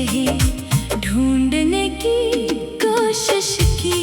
ही ढूंढने की कोशिश की।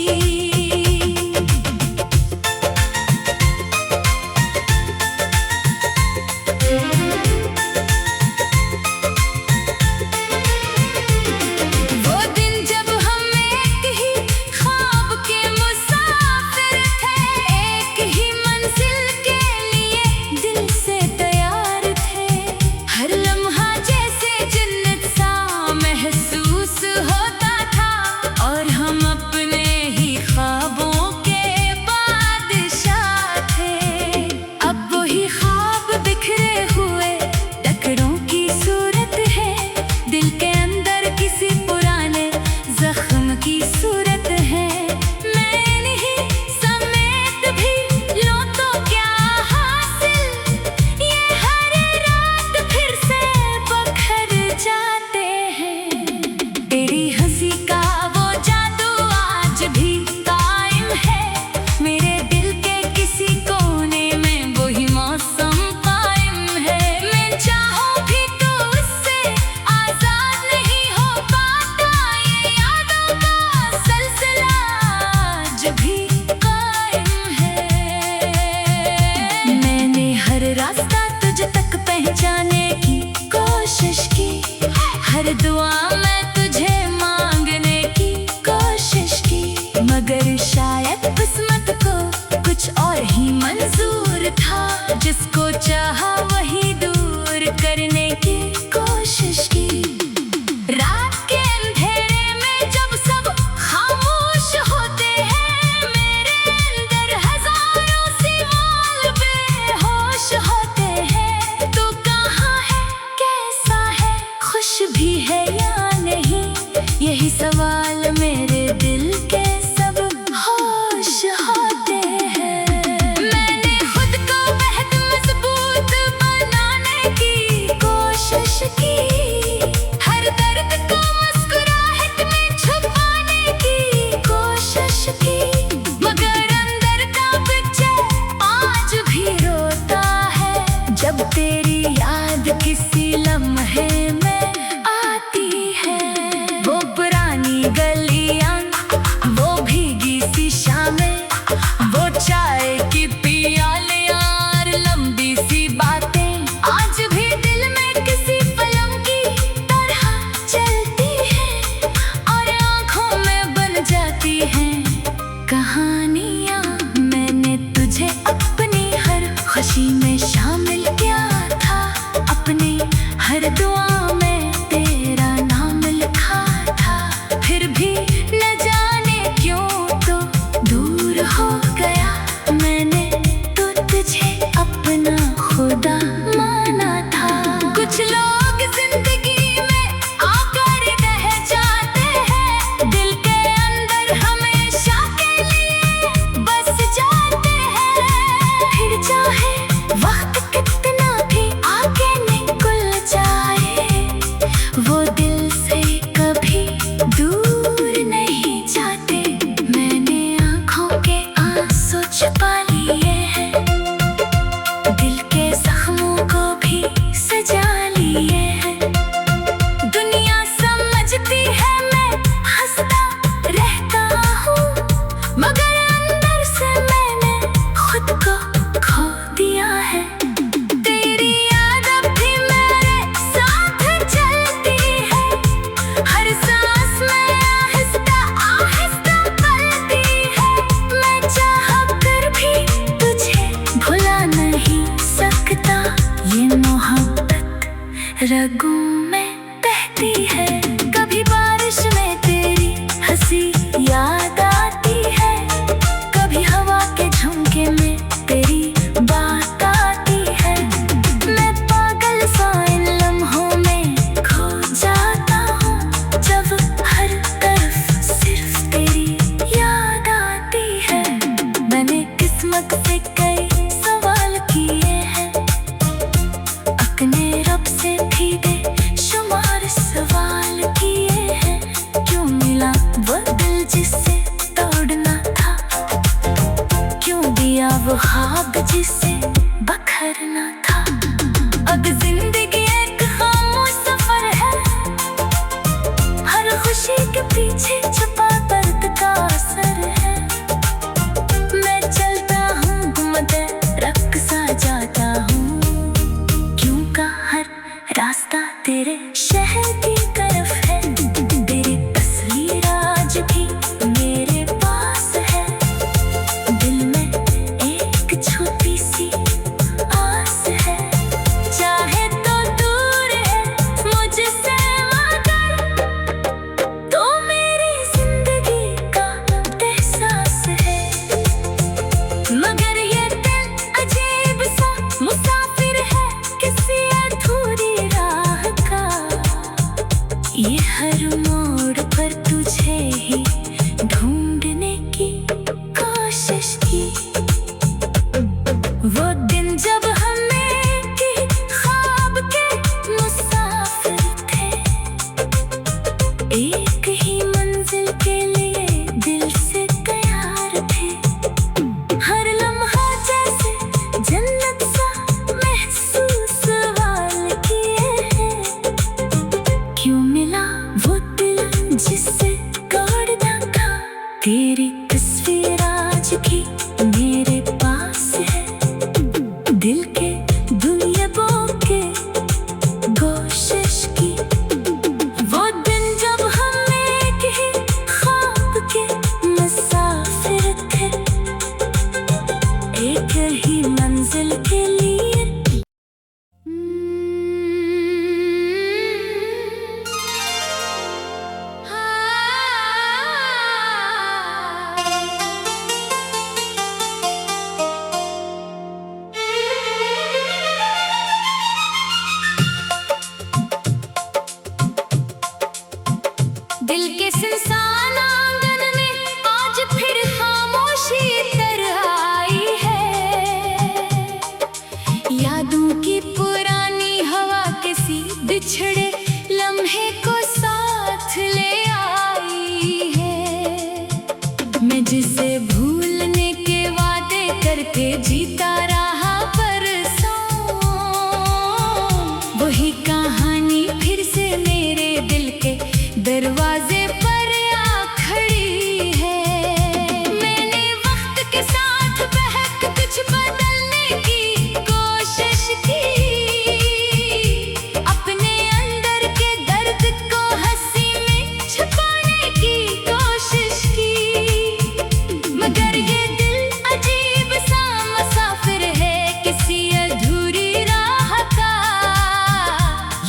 रास्ता तुझ तक पहुंचाने की कोशिश की, हर दुआ मैं तुझे मांगने की कोशिश की, मगर शायद किस्मत को कुछ और ही मंजूर था। जिसको चाहा वही दूर करने की कोशिश की। रात के अंधेरे में जब सब खामोश होते हैं, मेरे अंदर हजारों सवाल बेहोश होते हैं। तू कहाँ है, कैसा है, खुश भी है या नहीं, यही सवाल मेरे दिल के सब होश होते हैं। मैंने खुद को बेहद मजबूत बनाने की कोशिश की, हर दर्द को मुस्कुराहट में छुपाने की कोशिश की, मगर अंदर का बच्चा आज भी रोता है जब तेरी याद किसी लम्हे में आती है। वो पुरानी गलियां, वो भीगी सी शामें, वो चाय की पियालियां और लंबी सी बातें आज भी दिल में किसी फिल्म की तरह चलती हैं और आंखों में बन जाती हैं कहानियां। मैंने तुझे अपनी हर खुशी में शामिल किया था, अपनी हर दुआ में तेरा नाम लिखा था, फिर भी न जाने क्यों तो दूर हो गया। मैंने तो तुझे अपना खुदा माना था। कुछ लोग जिंदगी में आकर रह जाते हैं, दिल के अंदर हमेशा के लिए बस जाते हैं। फिर चाहे वक्त कितना भी आगे निकल जाए, वो दिल से कभी दूर नहीं जाते। मैंने आँखों के आंसू छुपा लिए हैं, दिल के जख्मों को भी सजा लिए हैं। दुनिया समझती है मैं हंसता रहता हूँ, मगर अंदर से मैंने खुद को खो दिया है। तेरी याद अब भी मेरे साथ चलती है, हर सांस में आहिस्ता आहिस्ता पलती है। मैं चाह कर भी तुझे भुला नहीं सकता, ये मोहब्बत रगों में बहती है। कभी बारिश में तेरी हंसी याद आती है, कभी हवा के झोंके में तेरी बात आती है। मैं पागल सा इन लम्हों में खो जाता हूँ, जब हर तरफ सिर्फ तेरी याद आती है। मैंने किस्मत से कई सवाल किए हैं, अपने रब से भी बेशुमार सवाल किए हैं। क्यों मिला वो दिल जिससे तोड़ना था, क्यों दिया वो ख्वाब जिससे बखरना था। अब जिंदगी एक खामोश सफर है, खामोशी के पीछे छुपा दर्द का असर है। मैं चलता हूँ घूमते रक्सा जाता हूँ, क्यों का हर रास्ता तेरे शहर की तरफ है। तेरी तस्वीर आज भी मेरे पास है, दिल में एक छोटी सी आस है। चाहे तो दूर है मुझसे मगर तो मेरी जिंदगी का एहसास है। मगर ये दिल अजीब सा मुसाफिर है किसी अधूरी राह का। ये हर मोड़ पर तुझे ही ढूंढने की कोशिश की। वो दिन जब हम एक ही ख्वाब के मुसाफिर थे, एक ही मंजिल के लिए दिल से तैयार थे। हर लम्हा जैसे जन्नत सा महसूस वाल किए हैं। क्यों मिला वो दिल जिससे दौड़ना था। तेरी तस्वीर आज भी मेरे पास है, दिल के दुनियाबों के कोशिश की। वो दिन जब हम एक ही ख्वाब के मुसाफिर थे, एक ही मंजिल के लिए। दिल के सुनसान आंगन में आज फिर खामोशी तर आई है। यादों की पुरानी हवा किसी बिछड़े लम्हे को साथ ले आई है। मैं जिसे भूलने के वादे करके जीता रहा परसों, वही कहानी फिर से मेरे दिल के दरवाजे पर आ खड़ी है। मैंने वक्त के साथ बहक कुछ बदलने की कोशिश की, अपने अंदर के दर्द को हंसी में छुपाने की कोशिश की। मगर ये दिल अजीब सा मुसाफिर है किसी अधूरी राह का।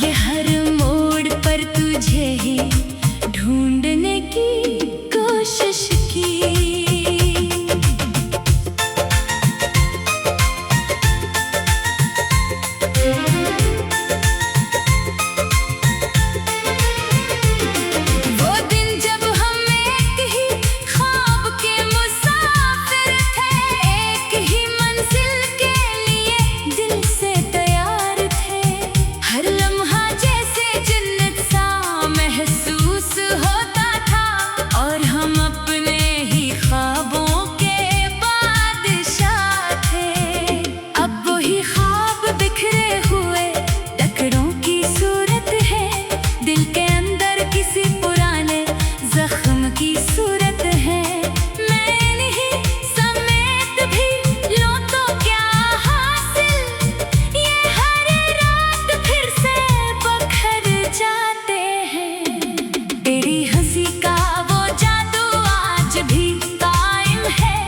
ये हर मोड़ पर तुझे ही ढूंढने की कोशिश की। वो दिन जब हम एक ही ख्वाब के मुसाफिर थे, एक ही मंजिल के लिए दिल से तैयार थे। हर लम्हा जैसे जन्नत सा महसूस होता था, और हम अपने ही ख्वाबों के बादशाह थे। अब वही ख्वाब बिखरे हुए टकरों की सूरत है, दिल के अंदर किसी पुराने जख्म की सूरत है। मैं नहीं समेत भी लूं तो क्या हासिल, ये हर रात फिर से बखर जाते हैं। तेरी हंसी का वो जादू आज भी कायम है,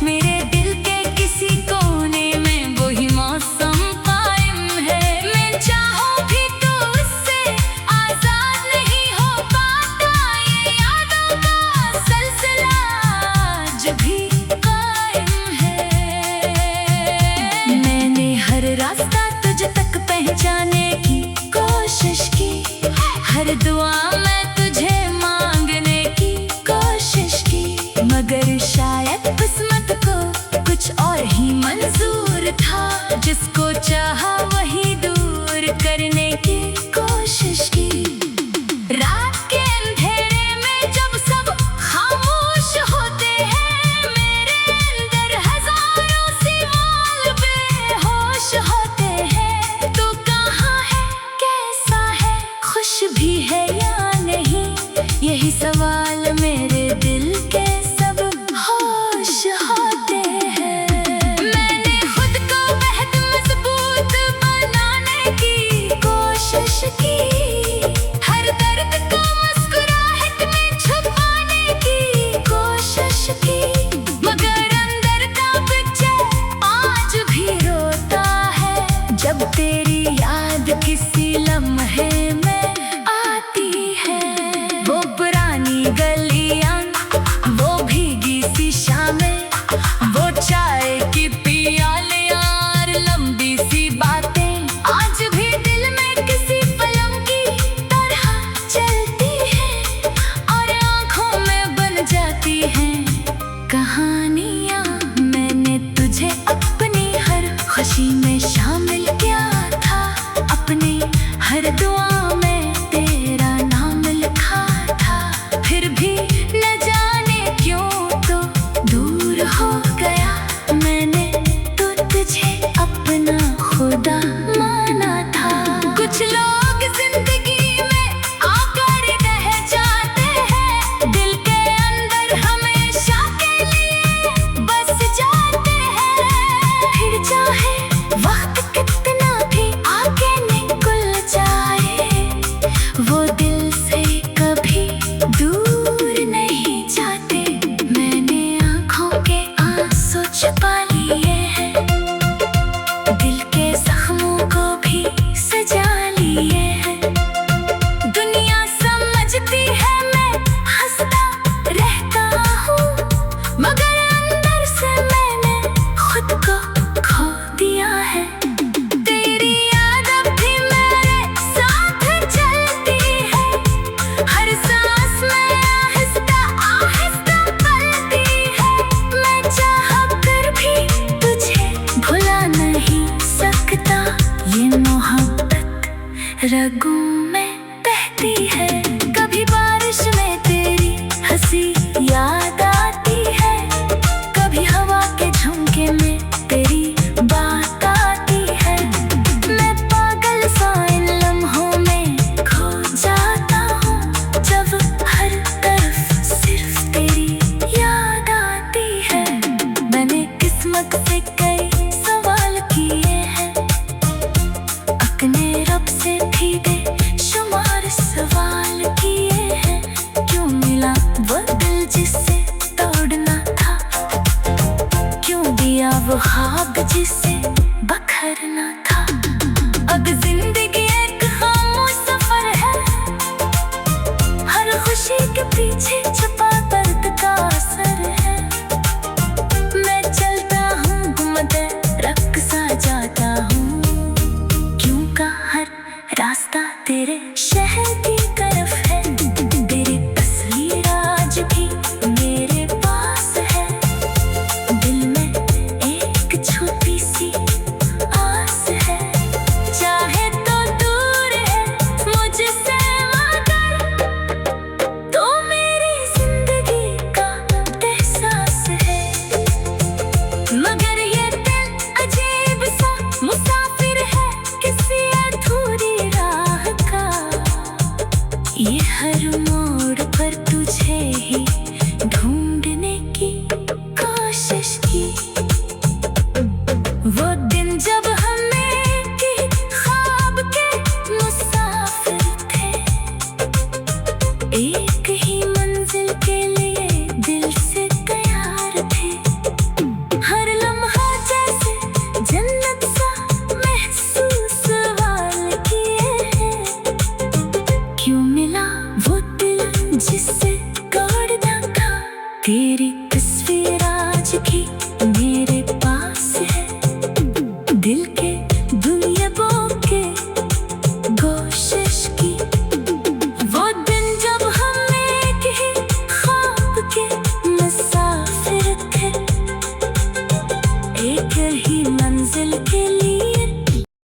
मेरे दिल के किसी कोने में वही मौसम कायम है। मैं चाहूं भी तो उससे आजाद नहीं हो पाता, ये यादों का सिलसिला आज भी कायम है। मैंने हर रास्ता तुझ तक पहुंचाने की कोशिश की, हर दुआ मैं तुझे मांगने की कोशिश की। मगर शायद किस्मत को कुछ और ही मंजूर था, जिसको चाहा वही दूर करने की कोशिश की। रात के अंधेरे में जब सब खामोश होते हैं, मेरे अंदर हजारों सवाल बेहोश होते हैं। तू कहाँ है, कैसा है, खुश भी है या नहीं, यही सी लम्हे में आती है। वो पुरानी गलियां, वो भीगी सी शामें, वो चाय की पियालियां और लंबी सी बातें आज भी दिल में किसी फिल्म की तरह चलती हैं और आंखों में बन जाती हैं कहानियां। मैंने तुझे अपनी हर खुशी में शामिल किया था, अपनी हर दुआ में तेरा नाम लिखा था। फिर भी न जाने क्यों तो दूर हो गया, मैंने तो तुझे अपना खुदा माना था। कुछ लोग जिंदगी में आकर रह जाते हैं, दिल के अंदर हमेशा के लिए बस जाते हैं। फिर चाहे वक्त कितना भी आगे निकल जाए, वो दिल से कभी दूर नहीं जाते। मैंने आंखों के आंसू छुपा लिए हैं, दिल के जख्मों को भी सजा लिए हैं। दुनिया समझती है मैं हंसता रहता हूँ, मगर अंदर से मैंने खुद को खो दिया है। तेरी याद अब भी मेरे साथ चलती है, हर सांस में आहिस्ता आहिस्ता पलती है। मैं चाह कर भी तुझे भुला नहीं सकता, ये मोहब्बत रगों में बहती है। कभी बारिश में तेरी हंसी याद आती है, कभी हवा के झोंके में तेरी बात आती है। मैं पागल सा इन लम्हों में खो जाता हूँ, जब हर तरफ सिर्फ तेरी याद आती है। मैंने किस्मत से कई सवाल किए हैं, अपने रब से भी बेशुमार सवाल किए हैं। क्यों मिला वो दिल जिससे तोड़ना था, क्यों दिया वो ख्वाब जिसे बखरना था। अब जिंदगी एक खामोश सफर है, हर खुशी के पीछे छुपा दर्द का असर है। मैं चलता हूँ घूमते रक्सा जाता हूँ, क्यों का हर रास्ता तेरे शहर की